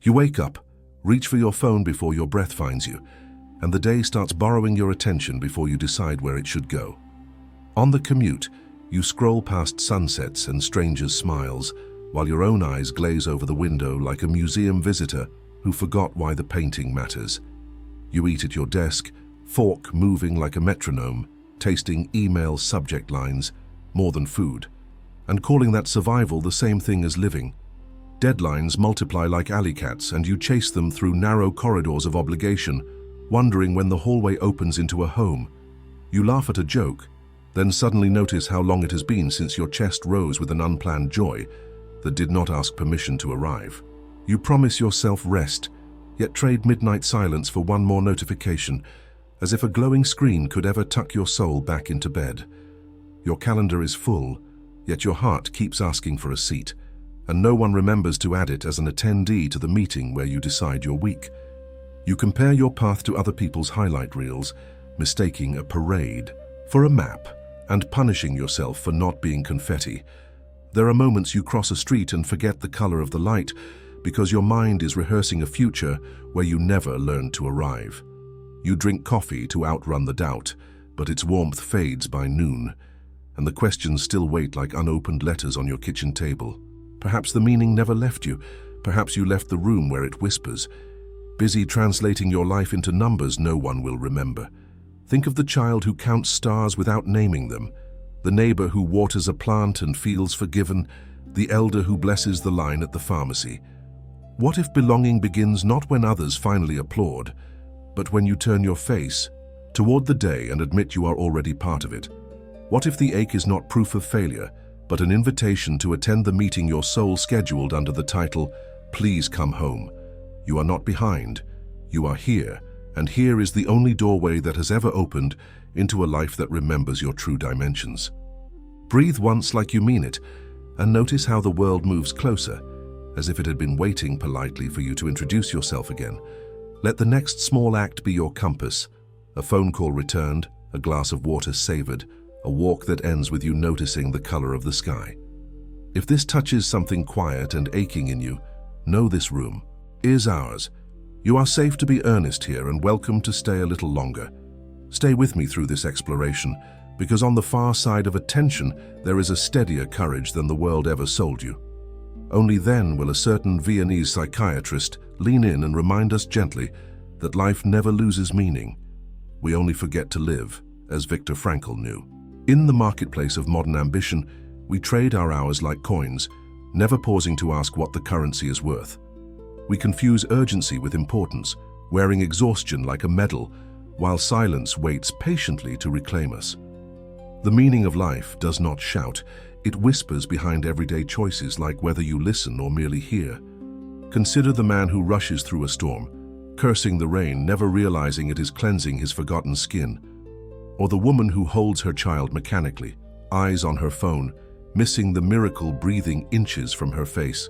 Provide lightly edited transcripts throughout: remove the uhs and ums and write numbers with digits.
You wake up, reach for your phone before your breath finds you, and the day starts borrowing your attention before you decide where it should go. On the commute, you scroll past sunsets and strangers' smiles, while your own eyes glaze over the window like a museum visitor who forgot why the painting matters. You eat at your desk, fork moving like a metronome, tasting email subject lines, more than food, and calling that survival the same thing as living. Deadlines multiply like alley cats, and you chase them through narrow corridors of obligation, wondering when the hallway opens into a home. You laugh at a joke, then suddenly notice how long it has been since your chest rose with an unplanned joy that did not ask permission to arrive. You promise yourself rest, yet trade midnight silence for one more notification, as if a glowing screen could ever tuck your soul back into bed. Your calendar is full, yet your heart keeps asking for a seat, and no one remembers to add it as an attendee to the meeting where you decide your week. You compare your path to other people's highlight reels, mistaking a parade for a map, and punishing yourself for not being confetti. There are moments you cross a street and forget the color of the light because your mind is rehearsing a future where you never learned to arrive. You drink coffee to outrun the doubt, but its warmth fades by noon, and the questions still wait like unopened letters on your kitchen table. Perhaps the meaning never left you. Perhaps you left the room where it whispers, busy translating your life into numbers no one will remember. Think of the child who counts stars without naming them, the neighbor who waters a plant and feels forgiven, the elder who blesses the line at the pharmacy. What if belonging begins not when others finally applaud, but when you turn your face toward the day and admit you are already part of it? What if the ache is not proof of failure, but an invitation to attend the meeting your soul scheduled under the title, "Please come home"? You are not behind, you are here, and here is the only doorway that has ever opened into a life that remembers your true dimensions. Breathe once like you mean it, and notice how the world moves closer, as if it had been waiting politely for you to introduce yourself again. Let the next small act be your compass, a phone call returned, a glass of water savored, a walk that ends with you noticing the color of the sky. If this touches something quiet and aching in you, know this room is ours. You are safe to be earnest here and welcome to stay a little longer. Stay with me through this exploration, because on the far side of attention there is a steadier courage than the world ever sold you. Only then will a certain Viennese psychiatrist lean in and remind us gently that life never loses meaning. We only forget to live, as Viktor Frankl knew. In the marketplace of modern ambition, we trade our hours like coins, never pausing to ask what the currency is worth. We confuse urgency with importance, wearing exhaustion like a medal, while silence waits patiently to reclaim us. The meaning of life does not shout. It whispers behind everyday choices, like whether you listen or merely hear. Consider the man who rushes through a storm, cursing the rain, never realizing it is cleansing his forgotten skin. Or the woman who holds her child mechanically, eyes on her phone, missing the miracle breathing inches from her face.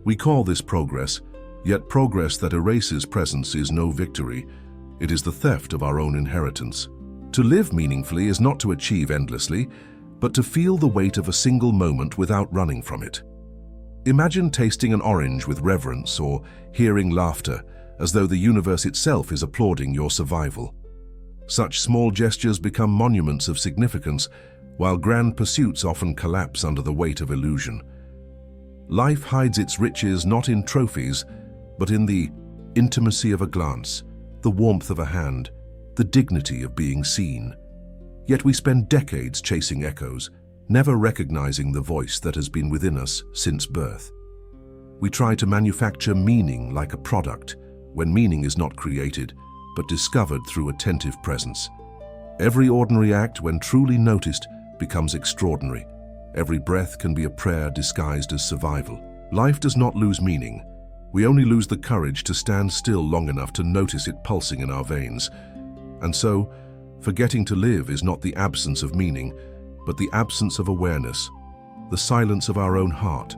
We call this progress, yet progress that erases presence is no victory. It is the theft of our own inheritance. To live meaningfully is not to achieve endlessly, but to feel the weight of a single moment without running from it. Imagine tasting an orange with reverence or hearing laughter, as though the universe itself is applauding your survival. Such small gestures become monuments of significance, while grand pursuits often collapse under the weight of illusion. Life hides its riches not in trophies, but in the intimacy of a glance, the warmth of a hand, the dignity of being seen. Yet we spend decades chasing echoes, never recognizing the voice that has been within us since birth. We try to manufacture meaning like a product, when meaning is not created, but discovered through attentive presence. Every ordinary act, when truly noticed, becomes extraordinary. Every breath can be a prayer disguised as survival. Life does not lose meaning. We only lose the courage to stand still long enough to notice it pulsing in our veins. And so, forgetting to live is not the absence of meaning, but the absence of awareness, the silence of our own heart.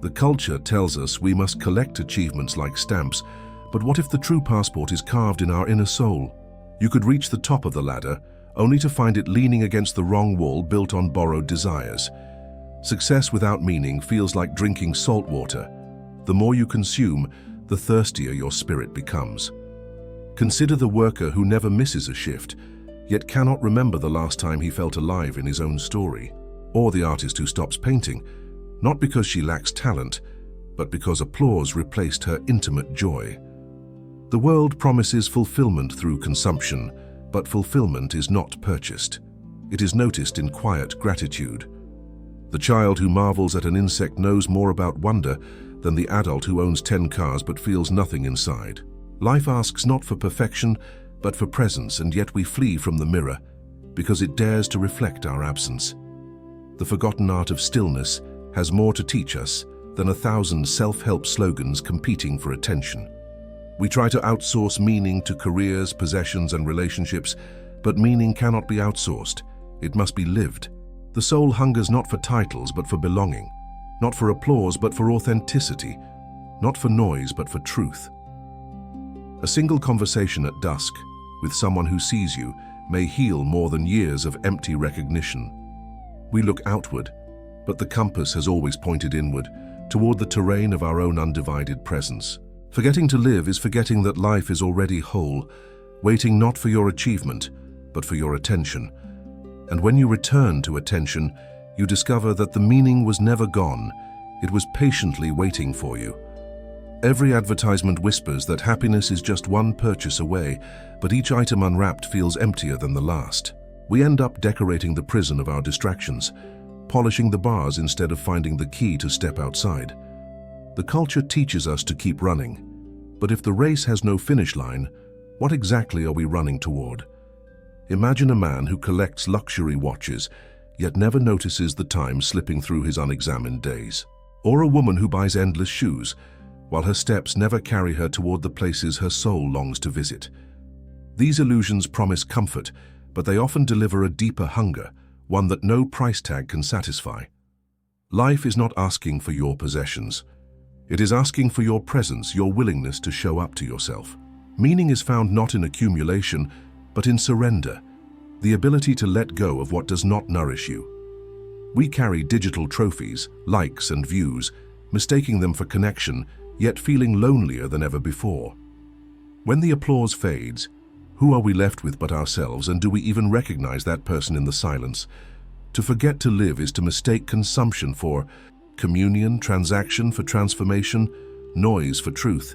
The culture tells us we must collect achievements like stamps, but what if the true passport is carved in our inner soul? You could reach the top of the ladder, only to find it leaning against the wrong wall built on borrowed desires. Success without meaning feels like drinking salt water. The more you consume, the thirstier your spirit becomes. Consider the worker who never misses a shift, yet cannot remember the last time he felt alive in his own story. Or the artist who stops painting, not because she lacks talent, but because applause replaced her intimate joy. The world promises fulfillment through consumption, but fulfillment is not purchased. It is noticed in quiet gratitude. The child who marvels at an insect knows more about wonder than the adult who owns 10 cars but feels nothing inside. Life asks not for perfection, but for presence, and yet we flee from the mirror because it dares to reflect our absence. The forgotten art of stillness has more to teach us than 1,000 self-help slogans competing for attention. We try to outsource meaning to careers, possessions, and relationships, but meaning cannot be outsourced. It must be lived. The soul hungers not for titles, but for belonging, not for applause, but for authenticity, not for noise, but for truth. A single conversation at dusk with someone who sees you may heal more than years of empty recognition. We look outward, but the compass has always pointed inward, toward the terrain of our own undivided presence. Forgetting to live is forgetting that life is already whole, waiting not for your achievement, but for your attention. And when you return to attention, you discover that the meaning was never gone. It was patiently waiting for you. Every advertisement whispers that happiness is just one purchase away, but each item unwrapped feels emptier than the last. We end up decorating the prison of our distractions, polishing the bars instead of finding the key to step outside. The culture teaches us to keep running, but if the race has no finish line, what exactly are we running toward? Imagine a man who collects luxury watches, yet never notices the time slipping through his unexamined days. Or a woman who buys endless shoes, while her steps never carry her toward the places her soul longs to visit. These illusions promise comfort, but they often deliver a deeper hunger, one that no price tag can satisfy. Life is not asking for your possessions. It is asking for your presence, your willingness to show up to yourself. Meaning is found not in accumulation, but in surrender, the ability to let go of what does not nourish you. We carry digital trophies, likes and views, mistaking them for connection, yet feeling lonelier than ever before. When the applause fades, who are we left with but ourselves, and do we even recognize that person in the silence? To forget to live is to mistake consumption for communion, transaction for transformation, noise for truth.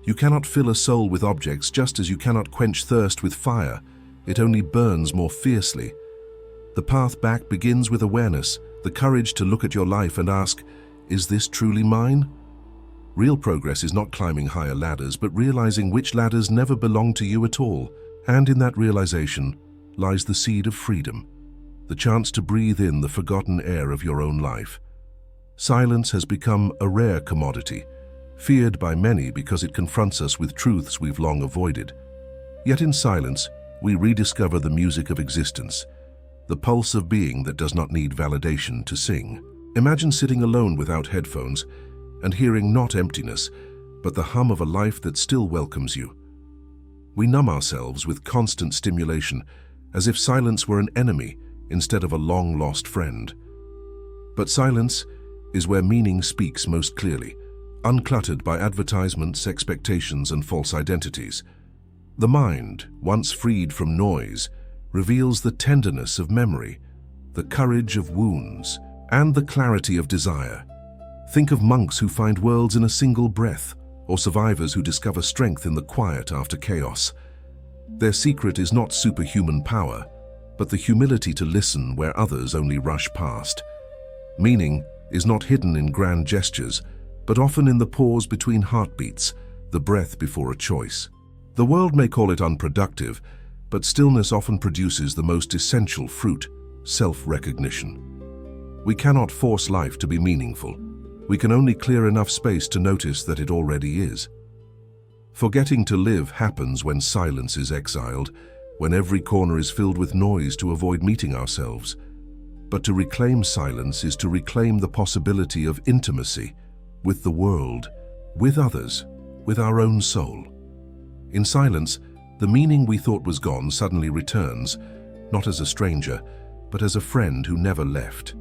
You cannot fill a soul with objects, just as you cannot quench thirst with fire. It only burns more fiercely. The path back begins with awareness, the courage to look at your life and ask, is this truly mine? Real progress is not climbing higher ladders, but realizing which ladders never belong to you at all. And in that realization lies the seed of freedom, the chance to breathe in the forgotten air of your own life. Silence has become a rare commodity, feared by many because it confronts us with truths we've long avoided. Yet in silence, we rediscover the music of existence, the pulse of being that does not need validation to sing. Imagine sitting alone without headphones and hearing not emptiness, but the hum of a life that still welcomes you. We numb ourselves with constant stimulation, as if silence were an enemy instead of a long-lost friend. But silence is where meaning speaks most clearly, uncluttered by advertisements, expectations, and false identities. The mind, once freed from noise, reveals the tenderness of memory, the courage of wounds, and the clarity of desire. Think of monks who find worlds in a single breath, or survivors who discover strength in the quiet after chaos. Their secret is not superhuman power, but the humility to listen where others only rush past. Meaning is not hidden in grand gestures, but often in the pause between heartbeats, the breath before a choice. The world may call it unproductive, but stillness often produces the most essential fruit, self-recognition. We cannot force life to be meaningful. We can only clear enough space to notice that it already is. Forgetting to live happens when silence is exiled, when every corner is filled with noise to avoid meeting ourselves. But to reclaim silence is to reclaim the possibility of intimacy with the world, with others, with our own soul. In silence, the meaning we thought was gone suddenly returns, not as a stranger, but as a friend who never left.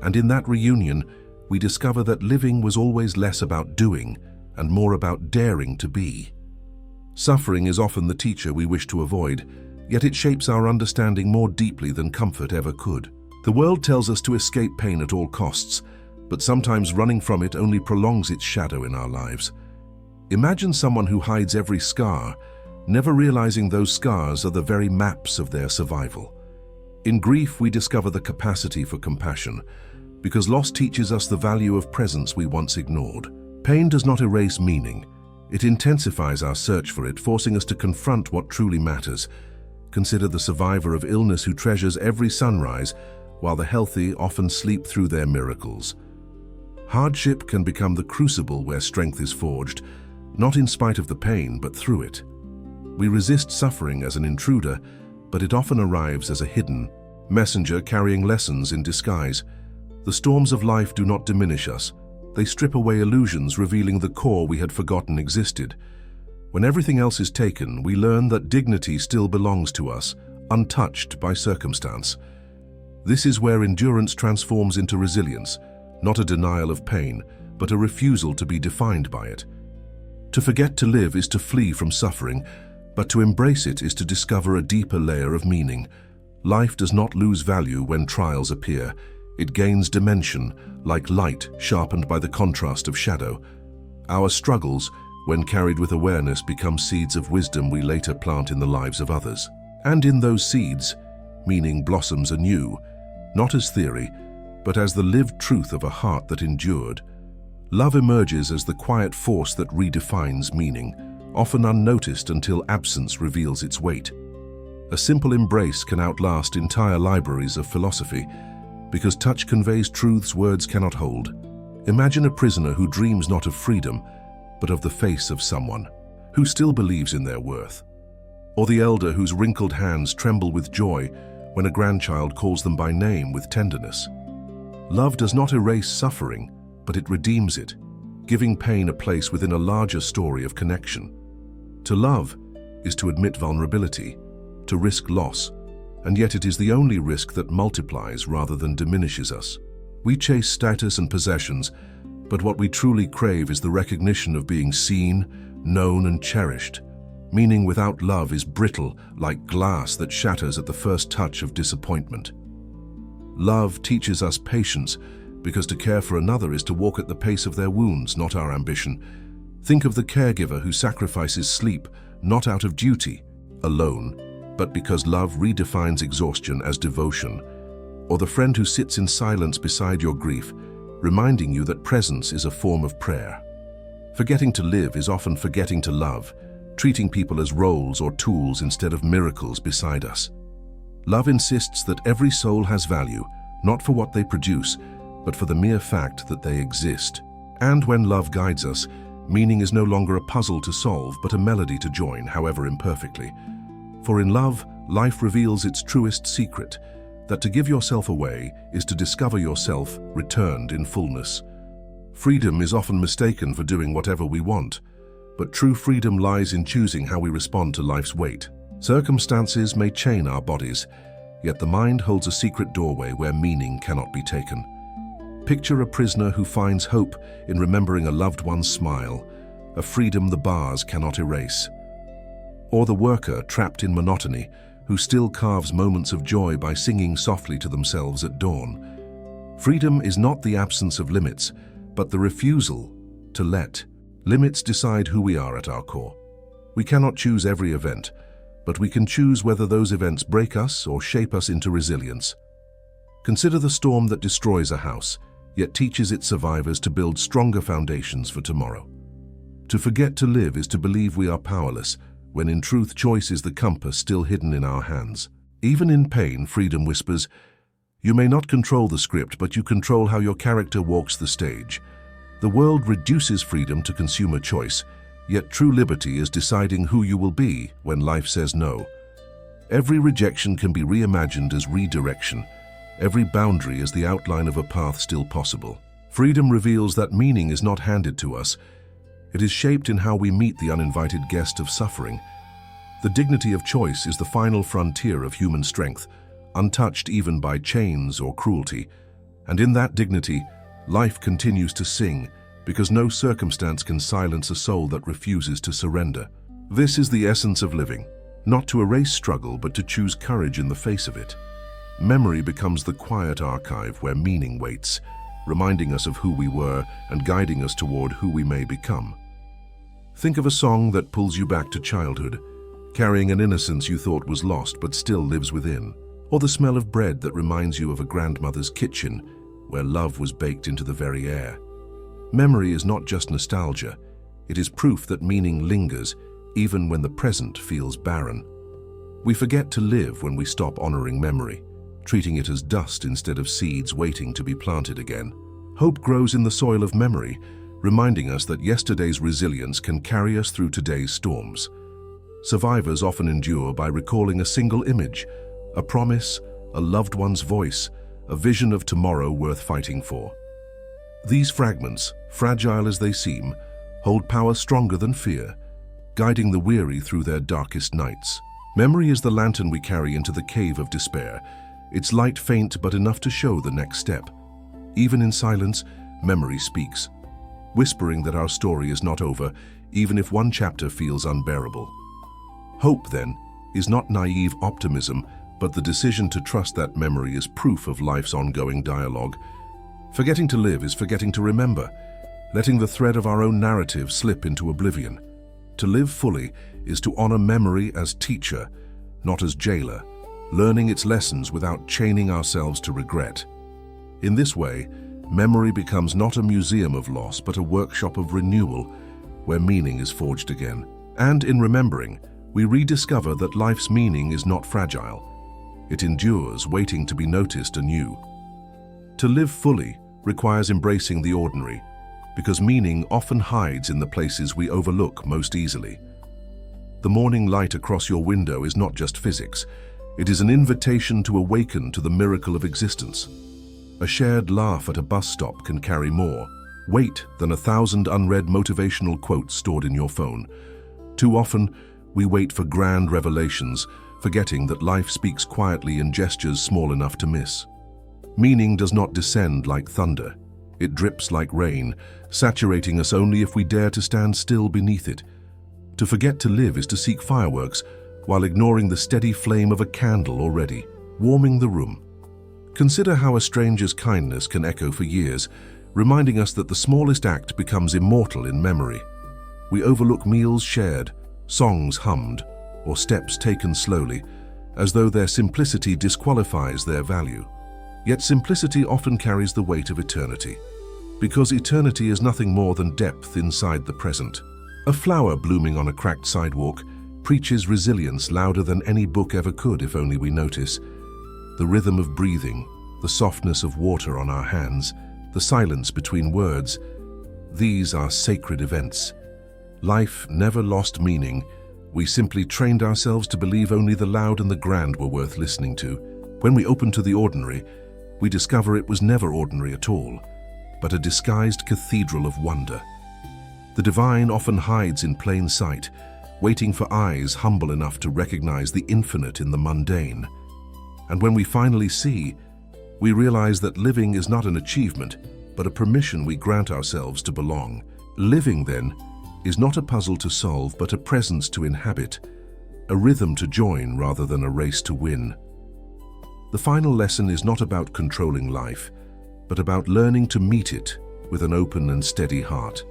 And in that reunion, we discover that living was always less about doing and more about daring to be. Suffering is often the teacher we wish to avoid, yet it shapes our understanding more deeply than comfort ever could. The world tells us to escape pain at all costs, but sometimes running from it only prolongs its shadow in our lives. Imagine someone who hides every scar, never realizing those scars are the very maps of their survival. In grief, we discover the capacity for compassion, because loss teaches us the value of presence we once ignored. Pain does not erase meaning. It intensifies our search for it, forcing us to confront what truly matters. Consider the survivor of illness who treasures every sunrise, while the healthy often sleep through their miracles. Hardship can become the crucible where strength is forged, not in spite of the pain, but through it. We resist suffering as an intruder, but it often arrives as a hidden messenger carrying lessons in disguise. The storms of life do not diminish us. They strip away illusions, revealing the core we had forgotten existed. When everything else is taken, we learn that dignity still belongs to us, untouched by circumstance. This is where endurance transforms into resilience, not a denial of pain, but a refusal to be defined by it. To forget to live is to flee from suffering, but to embrace it is to discover a deeper layer of meaning. Life does not lose value when trials appear. It gains dimension, like light sharpened by the contrast of shadow. Our struggles, when carried with awareness, become seeds of wisdom we later plant in the lives of others. And in those seeds, meaning blossoms anew, not as theory, but as the lived truth of a heart that endured. Love emerges as the quiet force that redefines meaning, often unnoticed until absence reveals its weight. A simple embrace can outlast entire libraries of philosophy, because touch conveys truths words cannot hold. Imagine a prisoner who dreams not of freedom, but of the face of someone who still believes in their worth. Or the elder whose wrinkled hands tremble with joy when a grandchild calls them by name with tenderness. Love does not erase suffering, but it redeems it, giving pain a place within a larger story of connection. To love is to admit vulnerability, to risk loss, and yet it is the only risk that multiplies rather than diminishes us. We chase status and possessions, but what we truly crave is the recognition of being seen, known, and cherished. Meaning without love is brittle, like glass that shatters at the first touch of disappointment. Love teaches us patience, because to care for another is to walk at the pace of their wounds, not our ambition. Think of the caregiver who sacrifices sleep, not out of duty, alone, but because love redefines exhaustion as devotion. Or the friend who sits in silence beside your grief, reminding you that presence is a form of prayer. Forgetting to live is often forgetting to love, treating people as roles or tools instead of miracles beside us. Love insists that every soul has value, not for what they produce, but for the mere fact that they exist. And when love guides us, meaning is no longer a puzzle to solve, but a melody to join, however imperfectly. For in love, life reveals its truest secret, that to give yourself away is to discover yourself returned in fullness. Freedom is often mistaken for doing whatever we want, but true freedom lies in choosing how we respond to life's weight. Circumstances may chain our bodies, yet the mind holds a secret doorway where meaning cannot be taken. Picture a prisoner who finds hope in remembering a loved one's smile, a freedom the bars cannot erase. Or the worker trapped in monotony, who still carves moments of joy by singing softly to themselves at dawn. Freedom is not the absence of limits, but the refusal to let. Limits decide who we are at our core. We cannot choose every event, but we can choose whether those events break us or shape us into resilience. Consider the storm that destroys a house, yet teaches its survivors to build stronger foundations for tomorrow. To forget to live is to believe we are powerless, when in truth choice is the compass still hidden in our hands. Even in pain, freedom whispers, "You may not control the script, but you control how your character walks the stage." The world reduces freedom to consumer choice, yet true liberty is deciding who you will be when life says no. Every rejection can be reimagined as redirection. Every boundary is the outline of a path still possible. Freedom reveals that meaning is not handed to us. It is shaped in how we meet the uninvited guest of suffering. The dignity of choice is the final frontier of human strength, untouched even by chains or cruelty. And in that dignity Life continues to sing because no circumstance can silence a soul that refuses to surrender. This is the essence of living, not to erase struggle but to choose courage in the face of it. Memory becomes the quiet archive where meaning waits, reminding us of who we were and guiding us toward who we may become. Think of a song that pulls you back to childhood, carrying an innocence you thought was lost but still lives within, or the smell of bread that reminds you of a grandmother's kitchen where love was baked into the very air. Memory is not just nostalgia, it is proof that meaning lingers even when the present feels barren. We forget to live when we stop honoring memory, treating it as dust instead of seeds waiting to be planted again. Hope grows in the soil of memory, reminding us that yesterday's resilience can carry us through today's storms. Survivors often endure by recalling a single image, a promise, a loved one's voice, a vision of tomorrow worth fighting for. These fragments, fragile as they seem, hold power stronger than fear, guiding the weary through their darkest nights. Memory is the lantern we carry into the cave of despair, its light faint but enough to show the next step. Even in silence, memory speaks, whispering that our story is not over, even if one chapter feels unbearable. Hope, then, is not naive optimism, but the decision to trust that memory is proof of life's ongoing dialogue. Forgetting to live is forgetting to remember, letting the thread of our own narrative slip into oblivion. To live fully is to honor memory as teacher, not as jailer, learning its lessons without chaining ourselves to regret. In this way, memory becomes not a museum of loss, but a workshop of renewal, where meaning is forged again. And in remembering, we rediscover that life's meaning is not fragile. It endures, waiting to be noticed anew. To live fully requires embracing the ordinary, because meaning often hides in the places we overlook most easily. The morning light across your window is not just physics. It is an invitation to awaken to the miracle of existence. A shared laugh at a bus stop can carry more weight than 1,000 unread motivational quotes stored in your phone. Too often, we wait for grand revelations, forgetting that life speaks quietly in gestures small enough to miss. Meaning does not descend like thunder. It drips like rain, saturating us only if we dare to stand still beneath it. To forget to live is to seek fireworks while ignoring the steady flame of a candle already, warming the room. Consider how a stranger's kindness can echo for years, reminding us that the smallest act becomes immortal in memory. We overlook meals shared, songs hummed, or steps taken slowly, as though their simplicity disqualifies their value. Yet simplicity often carries the weight of eternity, because eternity is nothing more than depth inside the present. A flower blooming on a cracked sidewalk preaches resilience louder than any book ever could if only we notice. The rhythm of breathing, the softness of water on our hands, the silence between words, these are sacred events. Life never lost meaning. We simply trained ourselves to believe only the loud and the grand were worth listening to. When we open to the ordinary, we discover it was never ordinary at all, but a disguised cathedral of wonder. The divine often hides in plain sight, waiting for eyes humble enough to recognize the infinite in the mundane. And when we finally see, we realize that living is not an achievement, but a permission we grant ourselves to belong. Living, then, is not a puzzle to solve, but a presence to inhabit, a rhythm to join rather than a race to win. The final lesson is not about controlling life, but about learning to meet it with an open and steady heart.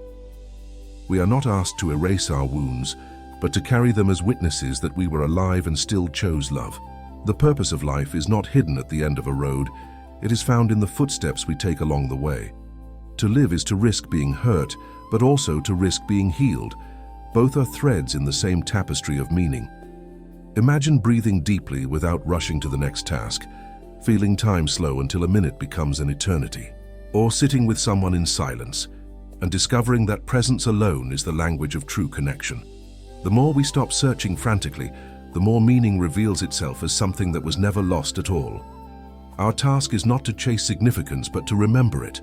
We are not asked to erase our wounds, but to carry them as witnesses that we were alive and still chose love. The purpose of life is not hidden at the end of a road, it is found in the footsteps we take along the way. To live is to risk being hurt, but also to risk being healed. Both are threads in the same tapestry of meaning. Imagine breathing deeply without rushing to the next task, feeling time slow until a minute becomes an eternity. Or sitting with someone in silence and discovering that presence alone is the language of true connection. The more we stop searching frantically, the more meaning reveals itself as something that was never lost at all. Our task is not to chase significance, but to remember it,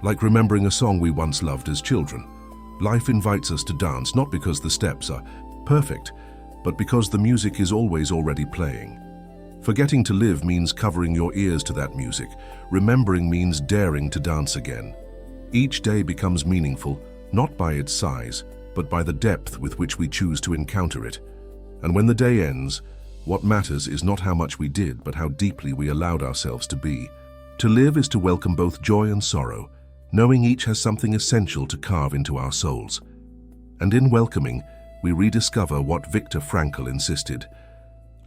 like remembering a song we once loved as children. Life invites us to dance, not because the steps are perfect, but because the music is always already playing. Forgetting to live means covering your ears to that music. Remembering means daring to dance again. Each day becomes meaningful, not by its size, but by the depth with which we choose to encounter it. And when the day ends, what matters is not how much we did, but how deeply we allowed ourselves to be. To live is to welcome both joy and sorrow, knowing each has something essential to carve into our souls. And in welcoming, we rediscover what Viktor Frankl insisted.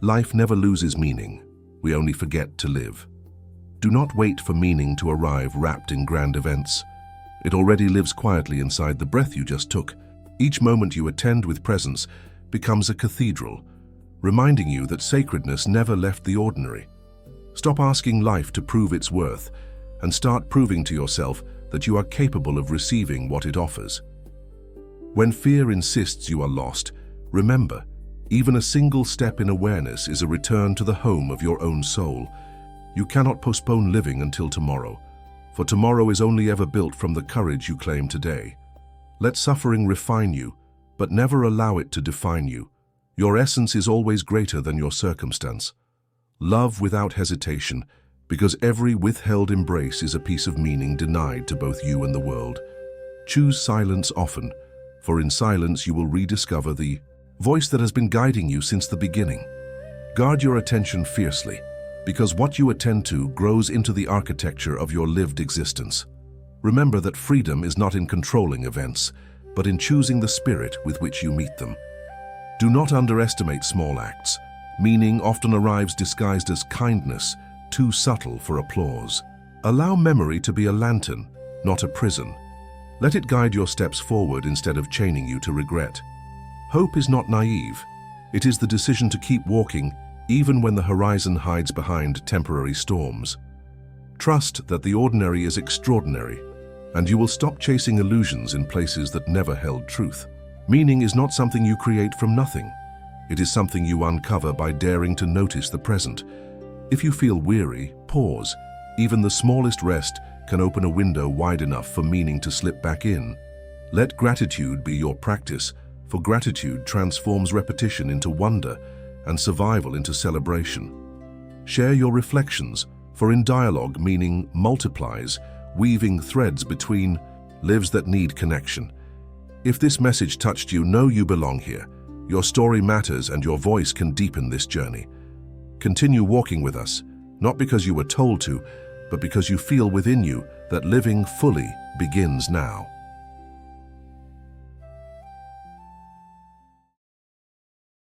Life never loses meaning, we only forget to live. Do not wait for meaning to arrive wrapped in grand events. It already lives quietly inside the breath you just took. Each moment you attend with presence becomes a cathedral, reminding you that sacredness never left the ordinary. Stop asking life to prove its worth and start proving to yourself that you are capable of receiving what it offers. When fear insists you are lost, remember, even a single step in awareness is a return to the home of your own soul. You cannot postpone living until tomorrow, for tomorrow is only ever built from the courage you claim today. Let suffering refine you, but never allow it to define you. Your essence is always greater than your circumstance. Love without hesitation, because every withheld embrace is a piece of meaning denied to both you and the world. Choose silence often, for in silence you will rediscover the voice that has been guiding you since the beginning. Guard your attention fiercely, because what you attend to grows into the architecture of your lived existence. Remember that freedom is not in controlling events, but in choosing the spirit with which you meet them. Do not underestimate small acts. Meaning often arrives disguised as kindness, too subtle for applause. Allow memory to be a lantern, not a prison. Let it guide your steps forward instead of chaining you to regret. Hope is not naive. It is the decision to keep walking even when the horizon hides behind temporary storms. Trust that the ordinary is extraordinary, and you will stop chasing illusions in places that never held truth. Meaning is not something you create from nothing. It is something you uncover by daring to notice the present. If you feel weary, pause. Even the smallest rest can open a window wide enough for meaning to slip back in. Let gratitude be your practice, for gratitude transforms repetition into wonder and survival into celebration. Share your reflections, for in dialogue meaning multiplies, weaving threads between lives that need connection. If this message touched you, know you belong here. Your story matters and your voice can deepen this journey. Continue walking with us, not because you were told to, but because you feel within you that living fully begins now.